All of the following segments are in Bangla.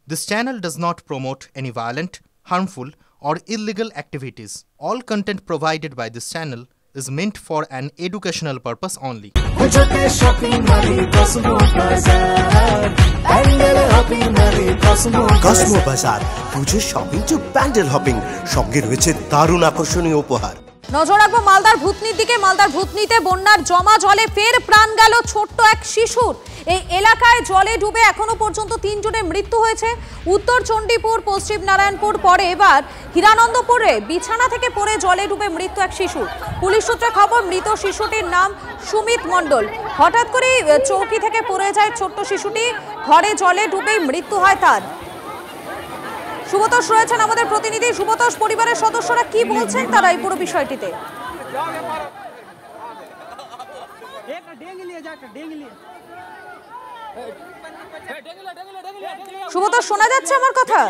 This channel does not promote any violent, harmful, or illegal activities. All content provided by this channel is meant for an educational purpose only. Cosmo বাজার পুজোর শপিং টু প্যান্ডেল হপিং, সঙ্গে রয়েছে দারুণ আকর্ষণীয় উপহার। নজর রাখবো মালদার ভূতনির দিকে। মালদার ভূতনিতে বন্যার জমা জলে ফের প্রাণ গেল ছোট্ট এক শিশুর। এই এলাকায় জলে ডুবে এখনো পর্যন্ত 3 জনের মৃত্যু হয়েছে। উত্তর চণ্ডীপুর, পশ্চিম নারায়ণপুর, পরে এবার হিরানন্দপুরে বিছানা থেকে পড়ে জলে ডুবে মৃত্যু এক শিশু। পুলিশ সূত্রে খবর, মৃত শিশুটির নাম সুমিত মণ্ডল। হঠাৎ করে চৌকি থেকে পড়ে যায় ছোট্ট শিশুটি, ঘরে জলে ডুবেই মৃত্যু হয় তার। সুবতোষ রয়েছেন আমাদের প্রতিনিধি। সুবতোষ, পরিবারের সদস্যরা কি বলছেন তারা এই পুরো বিষয়টিতে? সুবতোষ, শোনা যাচ্ছে আমার কথা?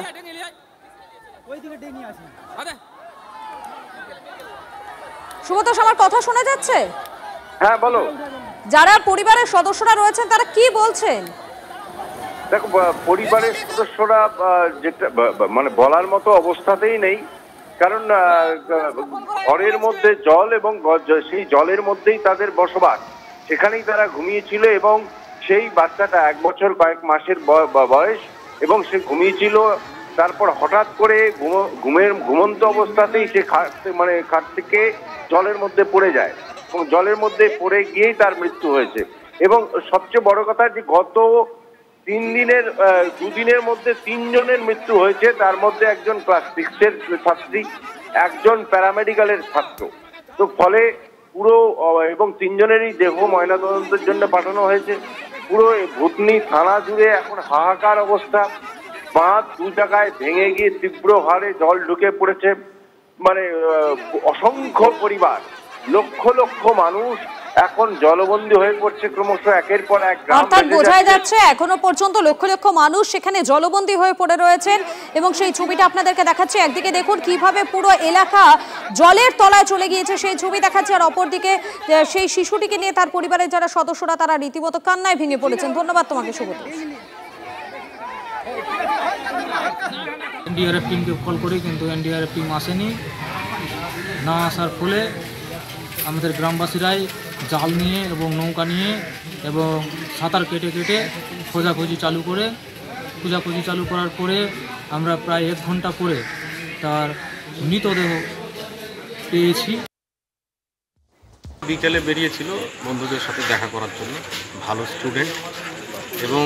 সুবতোষ, আমার কথা শোনা যাচ্ছে? হ্যাঁ, বলো। যারা পরিবারের সদস্যরা রয়েছেন তারা কি বলছেন? দেখো, পরিবারের সদস্যরা যেটা মানে বলার মতো অবস্থাতেই নেই, কারণ ঘরের মধ্যে জল এবং সেই জলের মধ্যেই তাদের বসবাস। সেখানেই তারা ঘুমিয়েছিল এবং সেই বাচ্চাটা 1 বছর কয়েক মাসের বয়স এবং সে ঘুমিয়েছিল। তারপর হঠাৎ করে ঘুমন্ত অবস্থাতেই সে খাট থেকে জলের মধ্যে পড়ে যায় এবং জলের মধ্যে পড়ে গিয়েই তার মৃত্যু হয়েছে। এবং সবচেয়ে বড় কথা যে গত 2 দিনের মধ্যে 3 জনের মৃত্যু হয়েছে। তার মধ্যে একজন ক্লাস 6-এর ছাত্রী, একজন প্যারামেডিক্যালের ছাত্র। তো ফলে পুরো এবং 3 জনেরই দেহ ময়নাতদন্তের জন্য পাঠানো হয়েছে। পুরো ভূতনি থানা জুড়ে এখন হাহাকার অবস্থা। বাঁধ 2 জায়গায় ভেঙে গিয়ে তীব্র হারে জল ঢুকে পড়েছে। মানে অসংখ্য পরিবার, লক্ষ লক্ষ মানুষ এখন জলবন্দী হয়ে পড়ছে ক্রমশ একের পর এক। অর্থাৎ বোঝাই যাচ্ছে এখনো পর্যন্ত লক্ষ লক্ষ মানুষ সেখানে জলবন্দী হয়ে পড়ে রয়েছেন এবং সেই ছবিটা আপনাদেরকে দেখাচ্ছি। একদিকে দেখুন কিভাবে পুরো এলাকা জলের তলায় চলে গিয়েছে, সেই ছবি দেখাচ্ছে। আর অপরদিকে সেই শিশুটিকে নিয়ে তার পরিবারের যারা সদস্যরা তারা রীতিমতো কান্নায় ভেঙে পড়েছেন। ধন্যবাদ তোমাকে সুবতোষ। এনডিআরএফ টিমকে কল করি, কিন্তু এনডিআরএফ টিম আসেনি। না আসার ফলে আমাদের গ্রামবাসীরাই জাল নিয়ে এবং নৌকা নিয়ে এবং সাঁতার কেটে কেটে খোঁজাখুঁজি চালু করার পরে আমরা প্রায় 1 ঘন্টা পরে তার মৃতদেহ পেয়েছি। বিকেলে বেরিয়েছিল বন্ধুদের সাথে দেখা করার জন্য, ভালো স্টুডেন্ট, এবং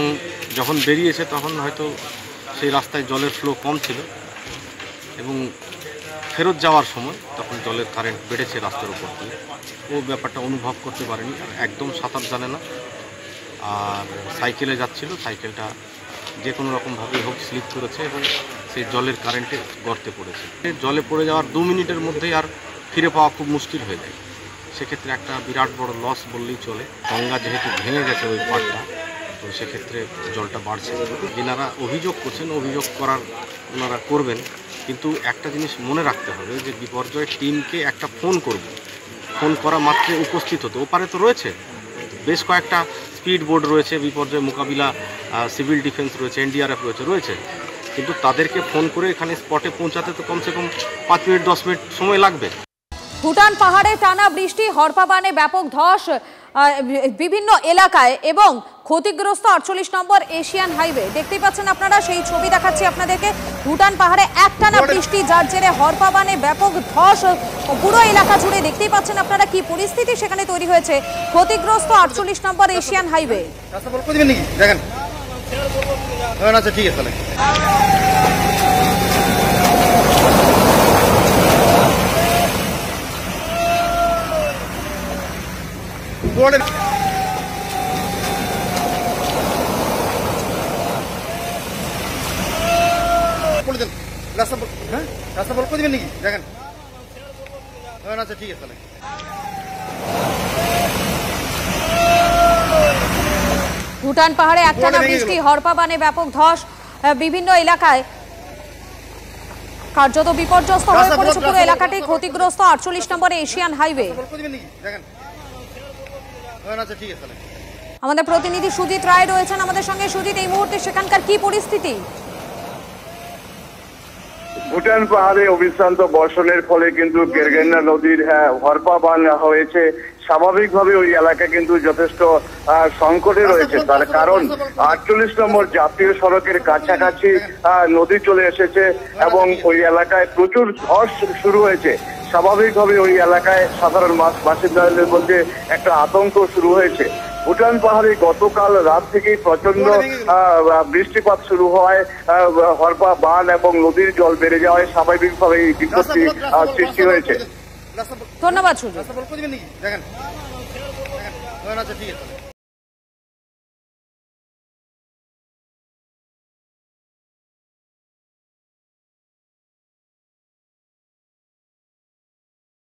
যখন বেরিয়েছে তখন হয়তো সেই রাস্তায় জলের ফ্লো কম ছিল এবং ফেরত যাওয়ার সময় তখন জলের কারেন্ট বেড়েছে রাস্তার উপর দিয়ে। ও ব্যাপারটা অনুভব করতে পারেনি, একদম সাঁতার জানে না। আর সাইকেলে যাচ্ছিল, সাইকেলটা যে কোনো রকমভাবেই হোক স্লিপ করেছে এবং সেই জলের কারেন্টে গর্তে পড়েছে। জলে পড়ে যাওয়ার 2 মিনিটের মধ্যেই আর ফিরে পাওয়া খুব মুশকিল হয়ে যায়। সেক্ষেত্রে একটা বিরাট বড় লস বললেই চলে। গঙ্গা যেহেতু ভেঙে গেছে ওই পাড়টা, তো সেক্ষেত্রে জলটা বাড়ছে। যেনারা অভিযোগ করছেন, অভিযোগ ওনারা করবেন, কিন্তু একটা জিনিস মনে রাখতে হবে যে বিপর্যয় টিমকে একটা ফোন করা মাত্রে উপস্থিত হতো। ওপারে তো রয়েছে বেশ কয়েকটা স্পিড বোর্ড রয়েছে, বিপর্যয় মোকাবিলা সিভিল ডিফেন্স রয়েছে, এনডিআরএফ রয়েছে, কিন্তু তাদেরকে ফোন করে এখানে স্পটে পৌঁছাতে তো কমসে কম 5 মিনিট 10 মিনিট সময় লাগবে। ভুটান পাহাড়ে টানা বৃষ্টি, হরপাবানে ব্যাপক ধস বিভিন্ন এলাকায় এবং ক্ষতিগ্রস্ত 48 নম্বর এশিয়ান হাইওয়ে। দেখতেই পাচ্ছেন আপনারা, সেই ছবি দেখাচ্ছি আপনাদেরকে। ভুটান পাহাড়ে একটানা বৃষ্টি, যার জেরে হরপাবানে ব্যাপক ধস পুরো এলাকা জুড়ে। দেখতেই পাচ্ছেন আপনারা কি পরিস্থিতি সেখানে তৈরি হয়েছে। ক্ষতিগ্রস্ত 48 নম্বর এশিয়ান হাইওয়ে। ঠিক আছে। রাস্তা বল করে দিবেন নাকি? দেখেন। আচ্ছা, ঠিক আছে। ভুটান পাহাড়ে একটানা বৃষ্টি, হরপাবানে ব্যাপক ধস বিভিন্ন এলাকায়। কার্যত বিপর্যস্ত হয়ে পড়েছে পুরো এলাকাটি। ক্ষতিগ্রস্ত 48 নম্বর এশিয়ান হাইওয়ে। আমাদের প্রতিনিধি সুজিত রায় রয়েছেন আমাদের সঙ্গে। সুজিত, এই মুহূর্তে সেখানকার কি পরিস্থিতি? ভুটান পাহাড়ে অবিশ্রান্ত বর্ষণের ফলে কিন্তু কেরগেন্না নদীর হরপা বান হয়েছে। স্বাভাবিকভাবে ওই এলাকা কিন্তু যথেষ্ট সংকটে রয়েছে। তার কারণ 48 নম্বর জাতীয় সড়কের কাছাকাছি নদী চলে এসেছে এবং ওই এলাকায় প্রচুর ধস শুরু হয়েছে। স্বাভাবিকভাবে ওই এলাকায় সাধারণ বাসিন্দাদের মধ্যে একটা আতঙ্ক শুরু হয়েছে। ভুটান পাহাড়ে গতকাল রাত থেকেই প্রচন্ড বৃষ্টিপাত শুরু হয়, হরপা বান এবং নদীর জল বেড়ে যাওয়ায় স্বাভাবিকভাবে এই বিপত্তি সৃষ্টি হয়েছে। ধন্যবাদ সুজয়। দেখেন আচ্ছা ঠিক আছে।